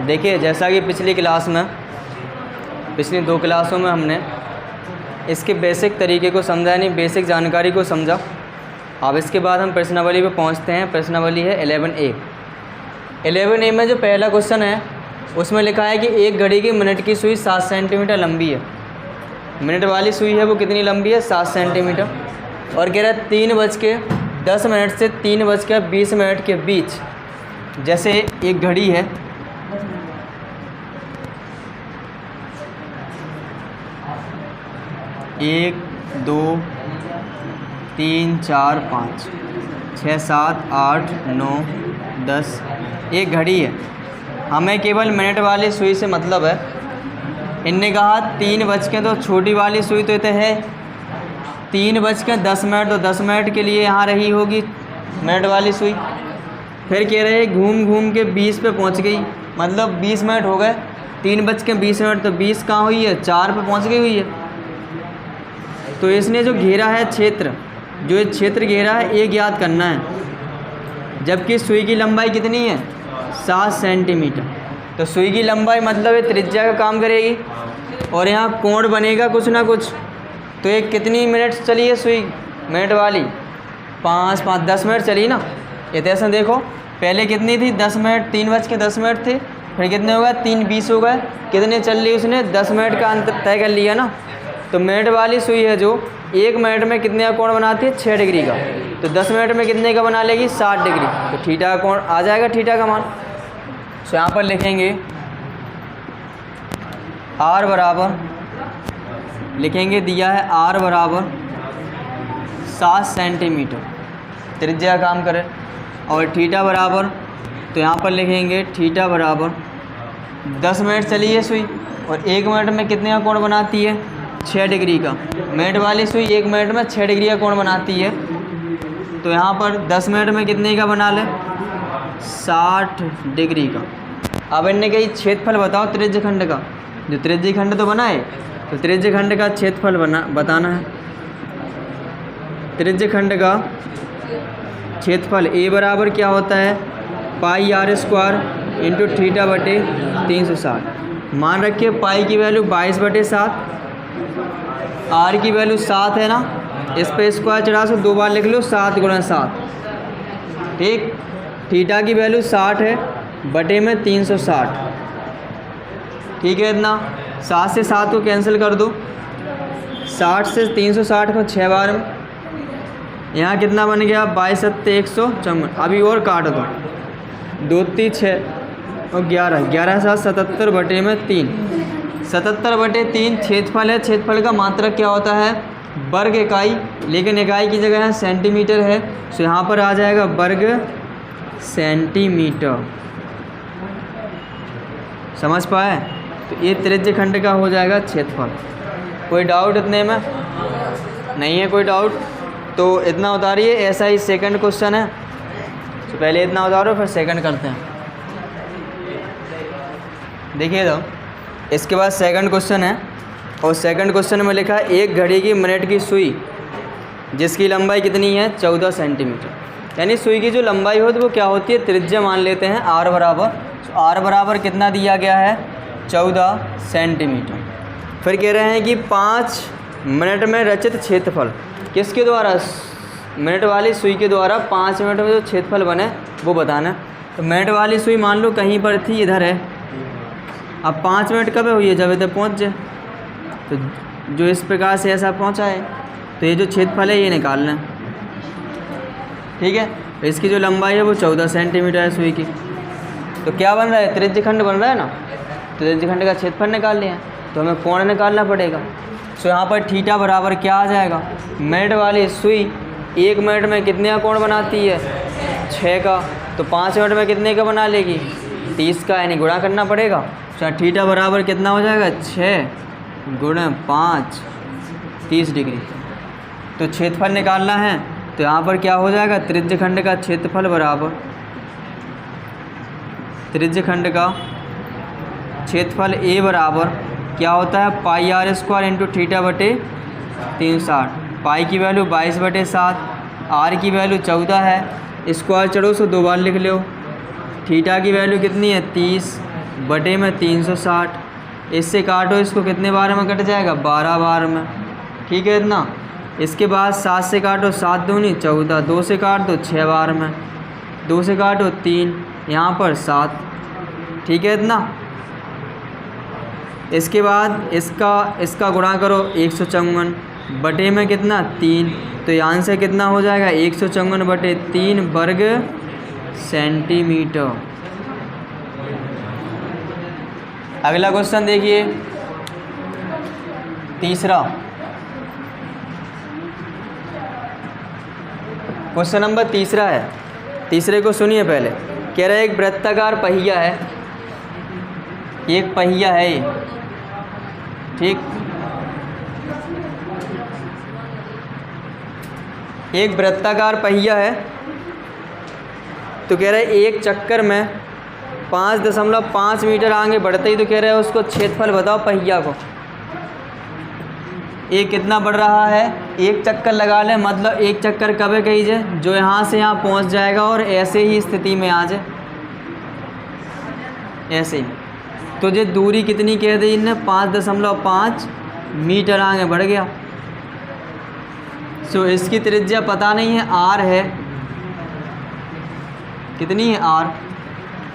देखिए जैसा कि पिछली 2 क्लासों में हमने इसके बेसिक तरीके को समझा, यानी बेसिक जानकारी को समझा। अब इसके बाद हम प्रश्नावली पे पहुंचते हैं। प्रश्नावली है 11A। 11A में जो पहला क्वेश्चन है उसमें लिखा है कि एक घड़ी की मिनट की सुई 7 सेंटीमीटर लंबी है। मिनट वाली सुई है वो कितनी लंबी है? 7 सेंटीमीटर। और कह रहा है 3:10 से 3:20 के बीच, जैसे एक घड़ी है, एक 2 3 4 5 6 7 8 9 10 एक घड़ी है। हमें केवल मिनट वाली सुई से मतलब है। इनने कहा 3 बज के, तो छोटी वाली सुई तो है 3:10, तो 10 मिनट के लिए यहाँ रही होगी मिनट वाली सुई। फिर कह रहे हैं घूम घूम के 20 पे पहुँच गई, मतलब 20 मिनट हो गए। 3:20, तो 20 कहाँ हुई है? 4 पे पहुँच गई हुई है। तो इसने जो घेरा है क्षेत्र, जो ये क्षेत्र घेरा है, एक याद करना है। जबकि सुई की लंबाई कितनी है? 7 सेंटीमीटर। तो सुई की लंबाई मतलब ये त्रिज्या का काम करेगी, और यहाँ कोण बनेगा कुछ ना कुछ। तो ये कितनी मिनट चली है सुई मिनट वाली? 5 10 मिनट चली ना। ये तैसे देखो, पहले कितनी थी? 10 मिनट, 3:10 थे। फिर कितने हो गए? 3:20 हो गए। कितने चल ली उसने? 10 मिनट का अंतर तय कर लिया ना। तो मिनट वाली सुई है जो 1 मिनट में कितने का कोण बनाती है? 6 डिग्री का। तो 10 मिनट में कितने का बना लेगी? 60 डिग्री। तो थीटा का कोण आ जाएगा, थीटा का मान। तो यहाँ पर लिखेंगे R बराबर, लिखेंगे दिया है R बराबर 7 सेंटीमीटर, त्रिज्या काम करे। और थीटा बराबर, तो यहाँ पर लिखेंगे थीटा बराबर 10 मिनट चली है सुई, और 1 मिनट में कितने का कोण बनाती है? 6 डिग्री का। मिनट वाली सुई 1 मिनट में 6 डिग्री का कोण बनाती है। तो यहाँ पर 10 मिनट में कितने का बना ले? 60 डिग्री का। अब इनने कही क्षेत्रफल बताओ त्रिज्यखंड का। जो त्रिज्यखंड तो बनाए, तो त्रिज्यखंड का क्षेत्रफल बताना है। त्रिज्यखंड का क्षेत्रफल A बराबर क्या होता है? πr² इंटू थीटा बटे 360। मान रखिए पाई की वैल्यू 22/7, आर की वैल्यू 7 है ना। इस पे स्क्वायर चढ़ा से 2 बार लिख लो, 7 × 7। ठीक। थीटा की वैल्यू 60 है, बटे में 360। ठीक है, इतना 7 से 7 को कैंसिल कर दो। 60 से 360 को 6 बार में, यहाँ कितना बन गया? 22 × 7 154। अभी और काट दो, 2 3 6 और 11, 11 7 77 बटे में 3, 77/3 क्षेत्रफल है। क्षेत्रफल का मात्रक क्या होता है? वर्ग इकाई, लेकिन इकाई की जगह है सेंटीमीटर है, तो यहाँ पर आ जाएगा वर्ग सेंटीमीटर। समझ पाए? तो ये त्रिज्यखंड का हो जाएगा क्षेत्रफल। कोई डाउट इतने में? नहीं है कोई डाउट? तो इतना उतारिए। ऐसा ही सेकंड क्वेश्चन है, तो पहले इतना उतारो फिर सेकंड करते हैं। देखिए तो इसके बाद सेकंड क्वेश्चन है, और सेकंड क्वेश्चन में लिखा है एक घड़ी की मिनट की सुई जिसकी लंबाई कितनी है? 14 सेंटीमीटर। यानी सुई की जो लंबाई हो तो वो क्या होती है? त्रिज्या मान लेते हैं R बराबर। तो R बराबर कितना दिया गया है? 14 सेंटीमीटर। फिर कह रहे हैं कि 5 मिनट में रचित क्षेत्रफल किसके द्वारा? मिनट वाली सुई के द्वारा 5 मिनट में जो क्षेत्रफल बने वो बताना। तो मिनट वाली सुई मान लो कहीं पर थी, इधर है। अब 5 मिनट कब हुई है? जब इधर पहुँच जाए। तो जो इस प्रकार से ऐसा पहुँचा है, तो ये जो क्षेत्रफल है ये निकालना है। ठीक है। तो इसकी जो लंबाई है वो 14 सेंटीमीटर है सुई की। तो क्या बन रहा है? त्रिज्यखंड बन रहा है ना। त्रिज्यखंड का क्षेत्रफल निकाल लिया, तो हमें कोण निकालना पड़ेगा। तो यहाँ पर थीटा बराबर क्या आ जाएगा? मिनट वाली सुई 1 मिनट में कितने का कोण बनाती है? 6 का। तो 5 मिनट में कितने का बना लेगी? 30 का, यानी गुणा करना पड़ेगा। तो थीटा बराबर कितना हो जाएगा? 6 × 5 30 डिग्री। तो क्षेत्रफल निकालना है, तो यहाँ पर क्या हो जाएगा? त्रिज्यखंड का क्षेत्रफल बराबर, त्रिज्यखंड का क्षेत्रफल A बराबर क्या होता है? πr² इंटू थीटा बटे 360। पाई की वैल्यू 22/7, आर की वैल्यू 14 है। स्क्वायर चढ़ो सो 2 बार लिख लो, थीटा की वैल्यू कितनी है 30 बटे में 360, इससे काटो इसको, कितने बार में कट जाएगा 12 बार में, ठीक है इतना। इसके बाद 7 से काटो, 7 दूनी 14, 2 से काट दो 6 बार में, 2 से काटो 3, यहाँ पर 7, ठीक है इतना। इसके बाद इसका गुणा करो 154 बटे में कितना 3, तो यहाँ से कितना हो जाएगा 154 बटे 3 वर्ग सेंटीमीटर। अगला क्वेश्चन देखिए, तीसरा क्वेश्चन नंबर तीसरा है। तीसरे को सुनिए पहले। कह रहा है एक वृत्ताकार पहिया है, एक पहिया है ये, ठीक। एक वृत्ताकार पहिया है, तो कह रहा है एक चक्कर में 5.5 मीटर आगे बढ़ते ही, तो कह रहा है उसको क्षेत्रफल बताओ पहिया को। ये कितना बढ़ रहा है, एक चक्कर लगा लें, मतलब एक चक्कर कब है कहीजिए, जो यहाँ से यहाँ पहुँच जाएगा और ऐसे ही स्थिति में आ जाए, ऐसे ही। तो ये दूरी कितनी कह दी इनने, 5.5 मीटर आगे बढ़ गया। सो इसकी त्रिज्या पता नहीं है, आर है, कितनी है आर।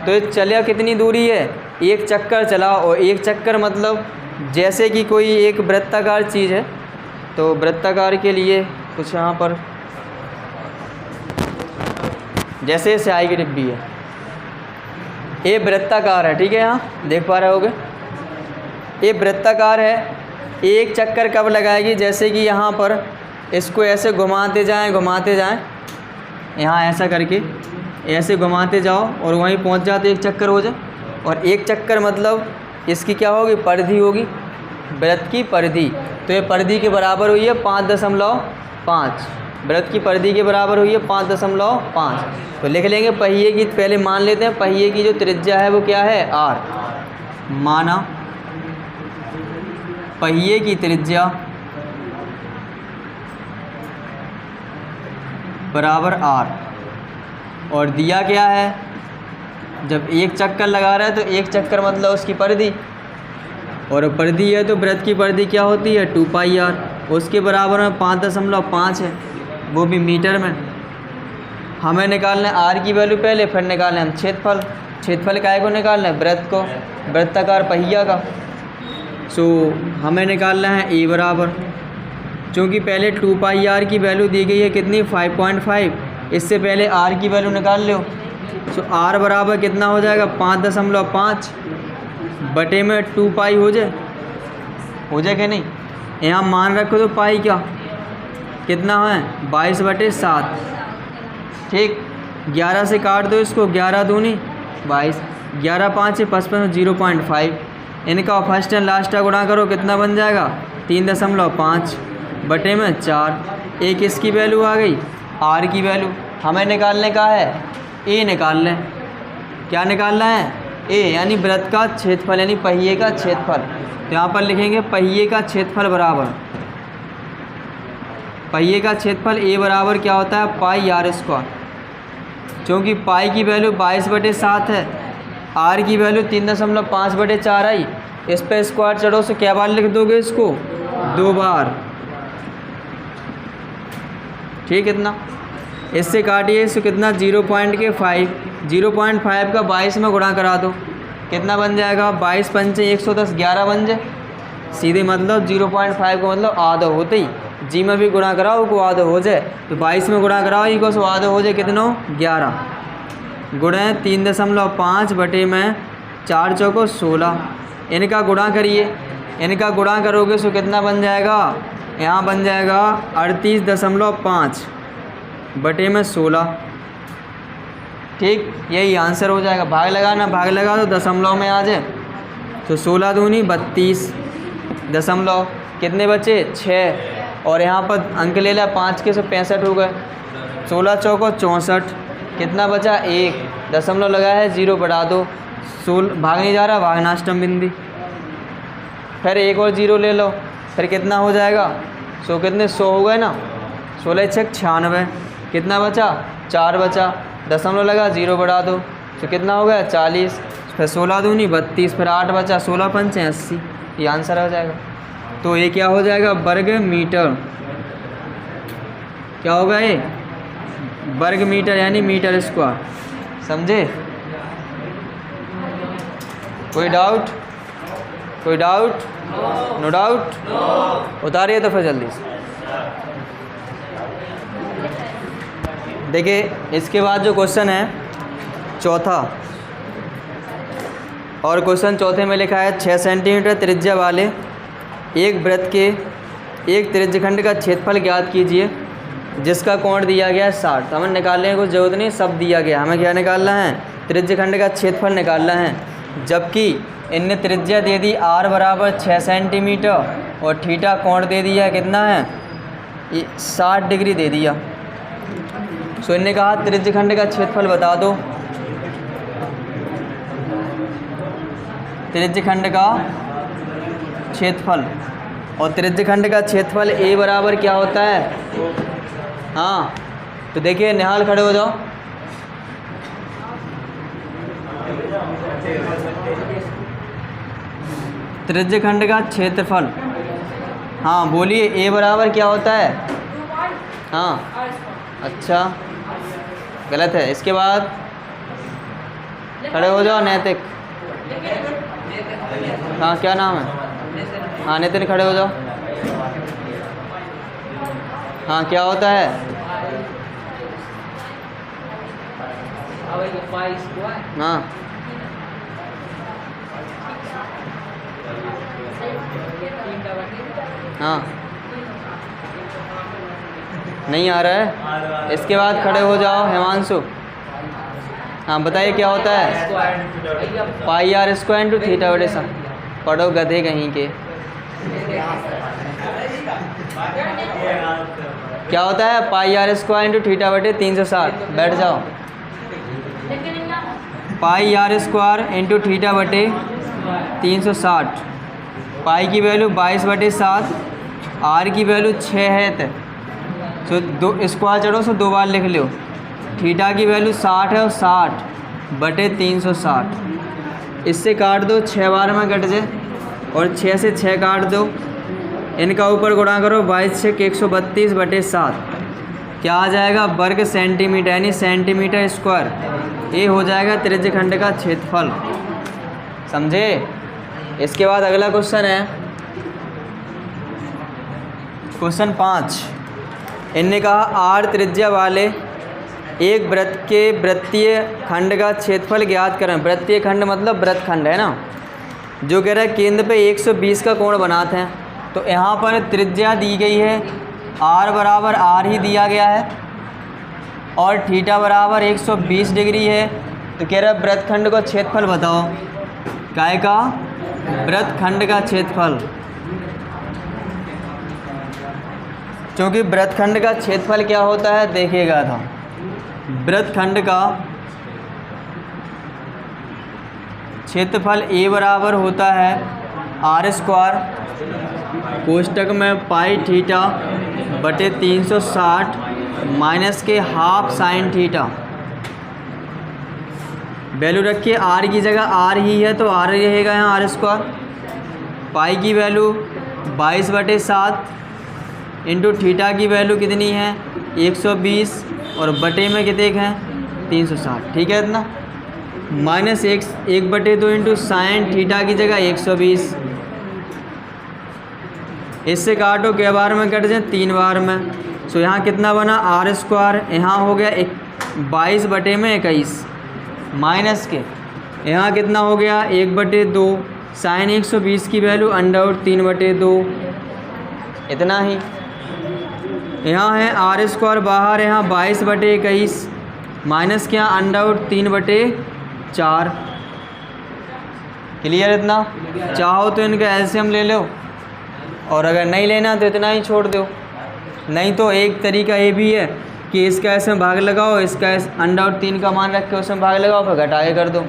तो ये चला कितनी दूरी है, एक चक्कर चला, और एक चक्कर मतलब जैसे कि कोई एक वृत्ताकार चीज़ है, तो वृत्ताकार के लिए कुछ यहाँ पर जैसे स्याही की डिब्बी है, ये वृत्ताकार है, ठीक है, यहाँ देख पा रहे होगे, ये वृत्ताकार है। एक चक्कर कब लगाएगी, जैसे कि यहाँ पर इसको ऐसे घुमाते जाएं, यहाँ ऐसा करके ऐसे घुमाते जाओ और वहीं पहुँच जाते, एक चक्कर हो जाए। और एक चक्कर मतलब इसकी क्या होगी, परिधि होगी, वृत्त की परिधि। तो ये परिधि के बराबर हुई है 5.5, वृत्त की परिधि के बराबर हुई है 5.5। तो लिख लेंगे पहिए की, पहले मान लेते हैं पहिए की जो त्रिज्या है वो क्या है, आर। माना पहिए की त्रिज्या बराबर आर, और दिया क्या है, जब एक चक्कर लगा रहा है तो एक चक्कर मतलब उसकी परिधि, और परिधि है तो वृत्त की परिधि क्या होती है 2πr, उसके बराबर में 5.5 है, वो भी मीटर में। हमें निकालना है आर की वैल्यू पहले, फिर निकालना है हम क्षेत्रफल। क्षेत्रफल काय को निकालना है, वृत्त को, वृत्ताकार पहिया का। सो हमें निकालना है ए बराबर, क्योंकि पहले 2πr की वैल्यू दी गई है कितनी 5.5, इससे पहले आर की वैल्यू निकाल लो। सो आर बराबर कितना हो जाएगा 5.5 बटे में 2π हो जाए कि नहीं। यहाँ मान रखो तो पाई क्या कितना है 22/7, ठीक। 11 से काट दो इसको, 11 दूनी 22, 11 5 55, 0.5। इनका फर्स्ट एंड लास्ट का गुणा करो, कितना बन जाएगा 3.5 बटे में 4। एक इसकी वैल्यू आ गई, आर की वैल्यू हमें निकालने का है, ए निकाल लें। क्या निकालना है, ए, यानी वृत्त का क्षेत्रफल, यानी पहिए का क्षेत्रफल। तो यहाँ पर लिखेंगे पहिए का क्षेत्रफल बराबर, पहिए का क्षेत्रफल ए बराबर क्या होता है πr², क्योंकि पाई की वैल्यू 22/7 है, आर की वैल्यू 3.5/4 आई। इस पर स्क्वायर चढ़ो, से क्या बार लिख दोगे इसको, 2 बार, ठीक। इतना इससे काटिए, इससे कितना 0.5, 0.5 का 22 में गुणा करा दो, कितना बन जाएगा 22 पंचे 110, 11 बन जाए सीधे। मतलब 0.5 को मतलब आधा होते ही जी में भी गुणा कराओ को आधा हो जाए, तो 22 में गुणा कराओ ई को आधा हो जाए, कितना 11 गुणे 3.5 बटे में 4 चौको 16। इनका गुणा करिए, इनका गुणा करोगे तो कितना बन जाएगा, यहाँ बन जाएगा 38.5 बटे में 16, ठीक। यही आंसर हो जाएगा। भाग लगाना, भाग लगा तो दशमलव में आ जाए, तो 16 दूनी 32 दशमलव, कितने बचे 6, और यहाँ पर अंक ले ला 5 के, 65 हो गए। 16 चौको 64, कितना बचा 1, दशमलव लगाया है 0 बढ़ा दो, 16 भाग नहीं जा रहा, भागनाष्टम बिंदी, फिर एक और 0 ले लो, फिर कितना हो जाएगा, सो कितने 100 हो गए ना, 16 6 96, कितना बचा 4 बचा, दशमलव लगा 0 बढ़ा दो, तो कितना हो गया 40, फिर 16 दूनी 32, फिर 8 बचा, 16 पंचे 80, ये आंसर हो जाएगा। तो ये क्या हो जाएगा वर्ग मीटर, क्या होगा ये वर्ग मीटर यानी मीटर स्क्वायर, समझे? कोई डाउट? कोई डाउट? No doubt? उतारिए तो फिर जल्दी से। देखिए इसके बाद जो क्वेश्चन है चौथा, और क्वेश्चन चौथे में लिखा है 6 सेंटीमीटर त्रिज्या वाले एक वृत्त के एक त्रिज्यखंड का क्षेत्रफल ज्ञात कीजिए जिसका कोण दिया गया है 60। हमें निकालने की कुछ जरूरत नहीं, सब दिया गया, हमें क्या निकालना है त्रिज्यखंड का क्षेत्रफल निकालना है। जबकि इनने त्रिज्या दे दी r बराबर 6 सेंटीमीटर और थीटा कोण दे दिया कितना है 60 डिग्री दे दिया। सो इनने कहा त्रिज्यखंड का क्षेत्रफल बता दो, त्रिज्यखंड का क्षेत्रफल, और त्रिज्यखंड का क्षेत्रफल a बराबर क्या होता है, हाँ तो देखिए निहाल खड़े हो जाओ, त्रिज्यखंड का क्षेत्रफल, हाँ बोलिए a बराबर क्या होता है, हाँ अच्छा गलत है। इसके बाद खड़े हो जाओ नैतिक, हाँ क्या नाम है, हाँ नितिन खड़े हो जाओ, हाँ क्या होता है, हाँ हाँ नहीं आ रहा है। इसके बाद खड़े हो जाओ हिमांशु, हाँ बताइए क्या होता है, पाई आर स्क्वायर इंटू थीटा बटे सा, पढ़ो गधे कहीं के, क्या होता है पाई आर स्क्वायर इंटू थीटा बटे 360, बैठ जाओ, पाई आर स्क्वायर इंटू थीटा बटे 360, पाई की वैल्यू 22/7, आर की वैल्यू 6 है तो दो स्क्वायर चढ़ो सो 2 बार लिख लो, थीटा की वैल्यू 60 है और 60/360, इससे काट दो 6 बार में कट जाए, और 6 से 6 काट दो, इनका ऊपर गुणा करो 22×6 132/7, क्या आ जाएगा वर्ग सेंटीमीटर यानी सेंटीमीटर स्क्वायर, ये हो जाएगा त्रिज्यखंड का क्षेत्रफल, समझे? इसके बाद अगला क्वेश्चन है क्वेश्चन 5, इनने कहा आर त्रिज्या वाले एक वृत्त के वृत्तीय खंड का क्षेत्रफल ज्ञात करें। वृत्तीय खंड मतलब वृत्त खंड है ना, जो कह रहा है केंद्र पे 120 का कोण बनाते हैं, तो यहाँ पर त्रिज्या दी गई है r बराबर r ही दिया गया है और थीटा बराबर 120 डिग्री है, तो कह रहा है वृत्तखंड का क्षेत्रफल बताओ, काय का वृत्तखंड का क्षेत्रफल, क्योंकि वृत्तखंड का क्षेत्रफल क्या होता है देखिएगा था, वृत्तखंड का क्षेत्रफल a बराबर होता है r² कोष्टक में पाई थीटा बटे 360 माइनस के हाफ साइन थीटा, वैल्यू रखिए r की जगह r ही है तो r रहेगा यहाँ r², पाई की वैल्यू 22/7 इंटू थीटा की वैल्यू कितनी है 120 और बटे में कितने हैं 360, ठीक है इतना, माइनस 1/2 इंटू साइन थीटा की जगह 120, इससे काटो क्या बार में कट जाए 3 बार में, सो यहाँ कितना बना r², यहाँ हो गया 22/21 माइनस के यहाँ कितना हो गया 1/2, साइन 120 की वैल्यू √3/2, इतना ही। यहाँ है r² बाहर, यहाँ 22/21 माइनस क्या √3/4, क्लियर इतना। चाहो तो इनका एलसीएम ले लो और अगर नहीं लेना तो इतना ही छोड़ दो, नहीं तो एक तरीका ये भी है कि इसका इसमें भाग लगाओ, इसका √3 का मान रख के उसमें भाग लगाओ फिर घटा के कर दो,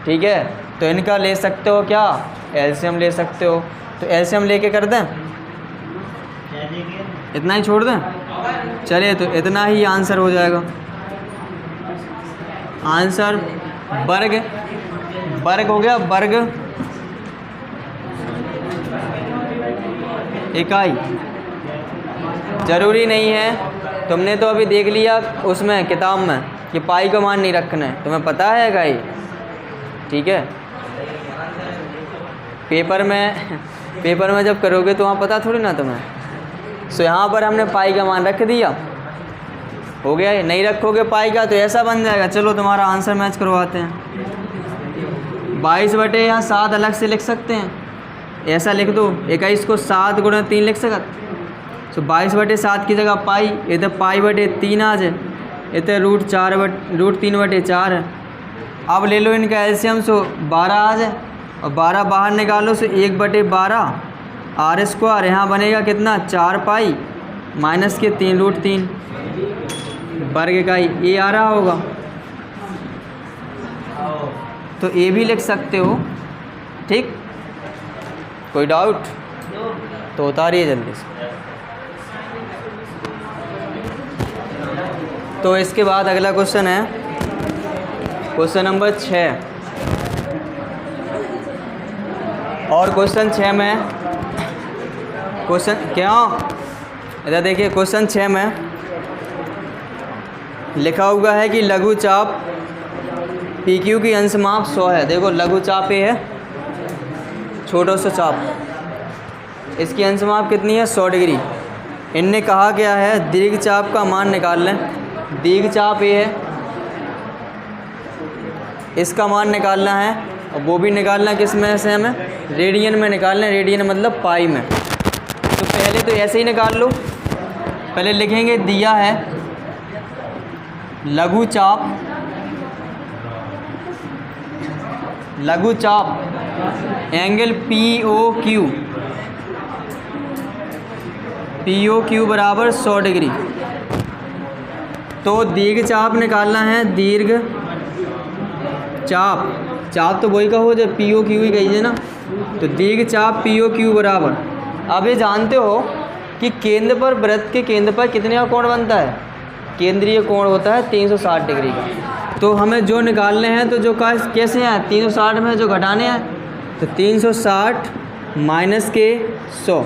ठीक है। तो इनका ले सकते हो क्या एलसीएम ले सकते हो, तो एलसीएम लेके कर दें, इतना ही छोड़ दें, चलिए तो इतना ही आंसर हो जाएगा। आंसर वर्ग, वर्ग हो गया वर्ग इकाई। ज़रूरी नहीं है, तुमने तो अभी देख लिया उसमें किताब में कि पाई का मान नहीं रखना है, तुम्हें पता है इकाई, ठीक है। पेपर में जब करोगे तो वहाँ पता थोड़ी ना तुम्हें। सो यहाँ पर हमने पाई का मान रख दिया, हो गया। नहीं रखोगे पाई का तो ऐसा बन जाएगा। चलो तुम्हारा आंसर मैच करवाते हैं। 22/7 अलग से लिख सकते हैं, ऐसा लिख दो। 21 को 7 × 3 लिख सकते। सो 22/7 की जगह पाई, इधर पाई/3 आ जाए, इधर √3/4 है। अब ले लो इनका एलसीएम, सो 12 आ जाए और 12 बाहर निकालो, सो 1/12 r²। यहाँ बनेगा कितना 4 पाई माइनस के 3√3 वर्ग इकाई। ये आ रहा होगा तो ए भी लिख सकते हो, ठीक। कोई डाउट तो उतारिए जल्दी से। तो इसके बाद अगला क्वेश्चन है क्वेश्चन नंबर 6। और क्वेश्चन 6 में इधर देखिए क्वेश्चन 6 में लिखा हुआ है कि लघु चाप PQ की अंश माप 100 है। देखो लघु चाप ये है, छोटा सा चाप, इसकी अंश माप कितनी है 100 डिग्री। इनने कहा क्या है दीर्घ चाप का मान निकाल लें। दीर्घ चाप ये है, इसका मान निकालना है और वो भी निकालना किस में से हमें रेडियन में निकालना है। रेडियन मतलब पाई में। तो पहले तो ऐसे ही निकाल लो। पहले लिखेंगे दिया है लघु चाप एंगल POQ बराबर 100 डिग्री। तो दीर्घ चाप निकालना है। दीर्घ चाप तो वही का हो जो POQ ही कहिए ना। तो दीर्घ चाप POQ बराबर, अब ये जानते हो कि केंद्र पर वृत्त के केंद्र पर कितने का कोण बनता है। केंद्रीय कोण होता है 360 डिग्री का। तो हमें जो निकालने हैं तो जो कैसे हैं 360 में जो घटाने हैं तो 360 माइनस के 100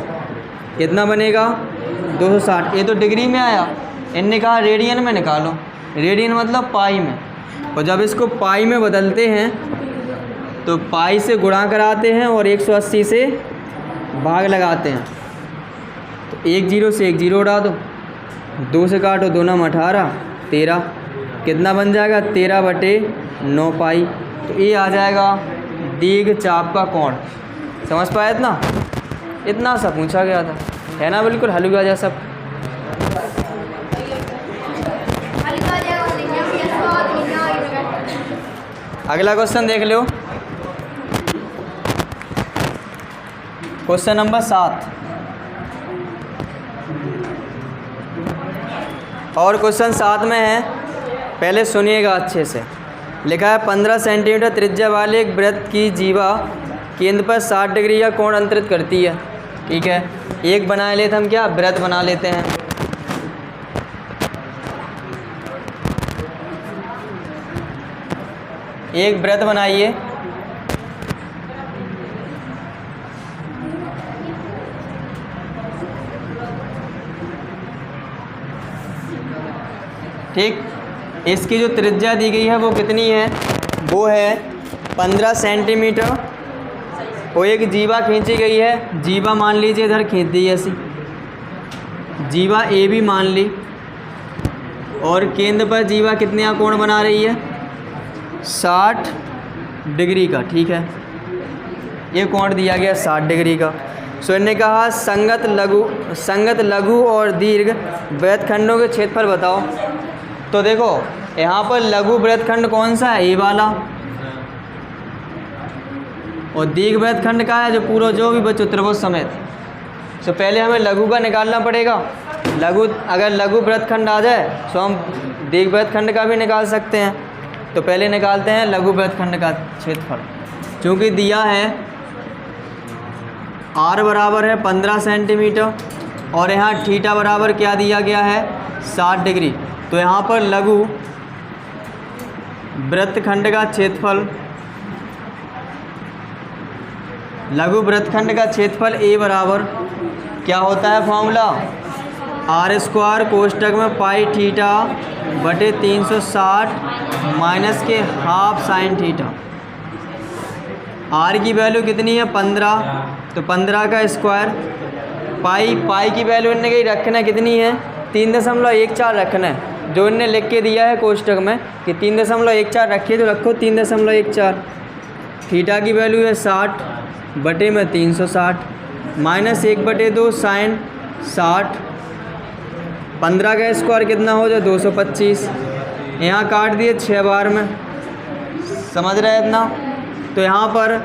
कितना बनेगा 260। ये तो डिग्री में आया, इनने कहा रेडियन में निकालो। रेडियन मतलब पाई में। और जब इसको पाई में बदलते हैं तो पाई से गुणा कराते हैं और 180 से भाग लगाते हैं। तो 1 0 से 1 0 उड़ा दो, 2 से काटो, 2 9 18 13 कितना बन जाएगा 13/9 पाई। तो ये आ जाएगा दीर्घ चाप का कोण। समझ पाया इतना सा पूछा गया था, है ना। बिल्कुल हल हुआ जैसा। अगला क्वेश्चन देख लो, क्वेश्चन नंबर 7। और क्वेश्चन 7 में है, पहले सुनिएगा अच्छे से। लिखा है 15 सेंटीमीटर त्रिज्या वाले एक वृत्त की जीवा केंद्र पर 60 डिग्री का कोण अंतरित करती है। ठीक है, एक बना लेते हम, क्या वृत्त बना लेते हैं। एक वृत्त बनाइए। ठीक, इसकी जो त्रिज्या दी गई है वो कितनी है, वो है 15 सेंटीमीटर। और एक जीवा खींची गई है। जीवा मान लीजिए इधर खींच दी ऐसी, जीवा ए भी मान ली। और केंद्र पर जीवा कितने का कोण बना रही है 60 डिग्री का। ठीक है, ये कोण दिया गया 60 डिग्री का। सो इन्होंने कहा संगत लघु और दीर्घ वृत्तखंडों के क्षेत्रफल बताओ। तो देखो यहाँ पर लघु वृत्तखंड कौन सा है, ये वाला। और दीर्घ वृत्तखंड का है जो पूरा जो भी बच्चों त्रिभुज समेत। तो पहले हमें लघु का निकालना पड़ेगा। अगर लघु वृत्तखंड आ जाए तो हम दीर्घ वृत्तखंड का भी निकाल सकते हैं। तो पहले निकालते हैं लघु वृत्तखंड का क्षेत्रफल। चूँकि दिया है r बराबर है 15 सेंटीमीटर और यहाँ थीटा बराबर क्या दिया गया है 60 डिग्री। तो यहाँ पर लघु वृत्तखंड का क्षेत्रफल, लघु वृत्तखंड का क्षेत्रफल ए बराबर क्या होता है फॉर्मूला, आर स्क्वायर कोष्टक में पाई थीटा बटे 360 माइनस के हाफ साइन थीटा। आर की वैल्यू कितनी है 15, तो 15 का स्क्वायर, पाई की वैल्यू इनने कहीं रखना कितनी है 3.14 रखना है, जो इनने लिख के दिया है कोष्टक में कि 3.14 रखिए तो रखो 3.14। थीटा की वैल्यू है 60 बटे में 360 माइनस 1/2 साइन 60, 15 का स्क्वायर कितना हो जाए 225, यहाँ काट दिए 6 बार में, समझ रहे हैं इतना। तो यहाँ पर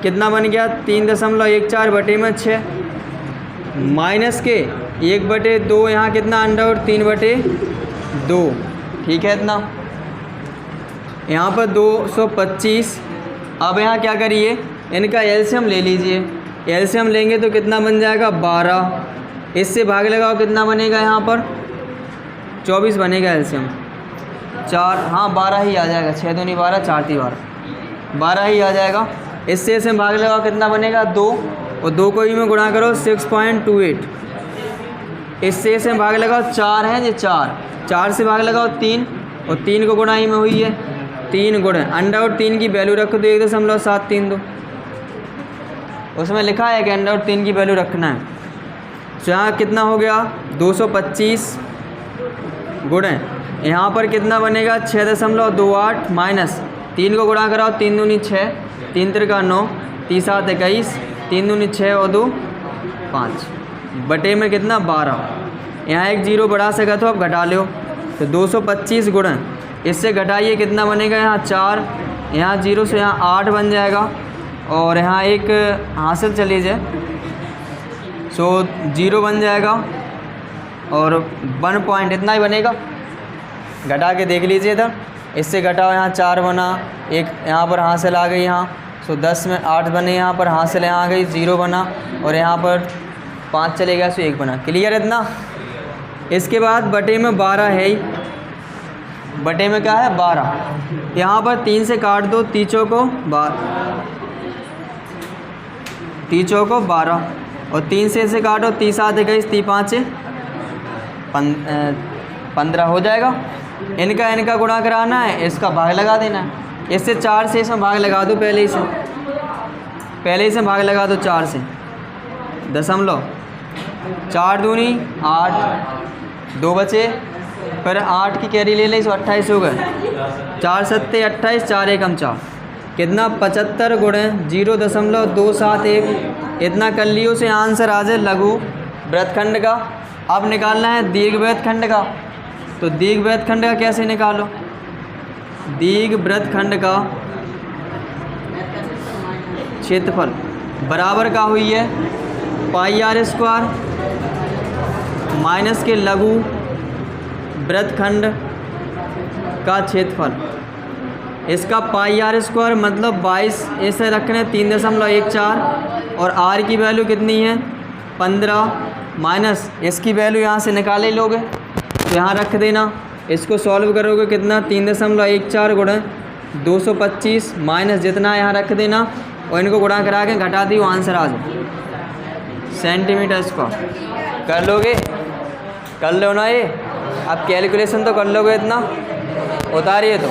कितना बन गया 3.14 बटे में 6 माइनस के 1/2, यहाँ कितना अंडर 3/2, ठीक है इतना। यहाँ पर 225। अब यहाँ क्या करिए, इनका एलसीएम ले लीजिए, एलसीएम लेंगे तो कितना बन जाएगा 12, इससे भाग लगाओ कितना बनेगा यहाँ पर 24 बनेगा एलसीएम, 4 हाँ 12 ही आ जाएगा, 6 दूनी 12 4 ती 12 ही आ जाएगा। इससे इसे भाग लगाओ कितना बनेगा 2, और 2 को ही में गुणा करो 6.28, इससे इसे भाग लगाओ 4 है, ये 4 से भाग लगाओ 3, और 3 को गुणा ही में हुई है 3 गुणे अंडर और 3 की वैल्यू रखो तो 1.732, उसमें लिखा है कि अंडर और 3 की वैल्यू रखना है। तो यहाँ कितना हो गया 225 गुणे यहाँ पर कितना बनेगा 6.28 माइनस 3 को गुणा कराओ 3 दूनी 6, 3 त्रिका 9, 3 7 21, 3 दूनी 6 और 2 5 बटे में कितना 12, यहाँ एक जीरो बढ़ा सका तो अब घटा लो, तो 225 गुणे इससे घटाइए कितना बनेगा यहाँ 4, यहाँ 0 से यहाँ 8 बन जाएगा, और यहाँ एक हासिल चली जाए सो 0 बन जाएगा, और 1 पॉइंट इतना ही बनेगा। घटा के देख लीजिए इधर, इससे घटाओ यहाँ 4 बना, एक यहाँ पर हासिल आ गई, यहाँ सो 10 में 8 बने, यहाँ पर हासिल यहाँ आ गई 0 बना, और यहाँ पर 5 चलेगा सो 1 बना। क्लियर इतना। इसके बाद बटे में 12 है ही, बटे में क्या है 12, यहाँ पर 3 से काट दो, 3 चौको 12, और 3 से इसे काटो 3 7 21, 3 5 15 हो जाएगा। इनका गुणा कराना है, इसका भाग लगा देना है, इससे 4 से इसमें भाग लगा दो, पहले ही से भाग लगा दो 4 से, 4 दूनी 8, 2 बचे, फिर 8 की कैरी ले ले, 28 हो गए, 4 7 28, 4 1 4, कितना 75 गुणे 0.271, इतना कर लियो से आंसर आ जाए लघु वृत्तखंड का। अब निकालना है दीर्घ वृत्तखंड का, तो दीर्घ वृत्तखंड का कैसे निकालो, दीर्घ वृत्तखंड का क्षेत्रफल बराबर का हुई है पाई आर स्क्वायर माइनस के लघु वृत्तखंड का क्षेत्रफल। इसका पाई आर स्क्वायर मतलब 22, ऐसे रखने 3.14, और आर की वैल्यू कितनी है 15, माइनस इसकी वैल्यू यहाँ से निकाले लोगे तो यहाँ रख देना, इसको सॉल्व करोगे कितना 3.14 गुणे 225 माइनस जितना यहाँ रख देना, और इनको गुणा करा के घटा दी, आंसर आ जाए सेंटीमीटर स्क्वायर। कर लोगे, कर लो ना ये, अब कैलकुलेशन तो कर लोगे इतना, उतारिए तो।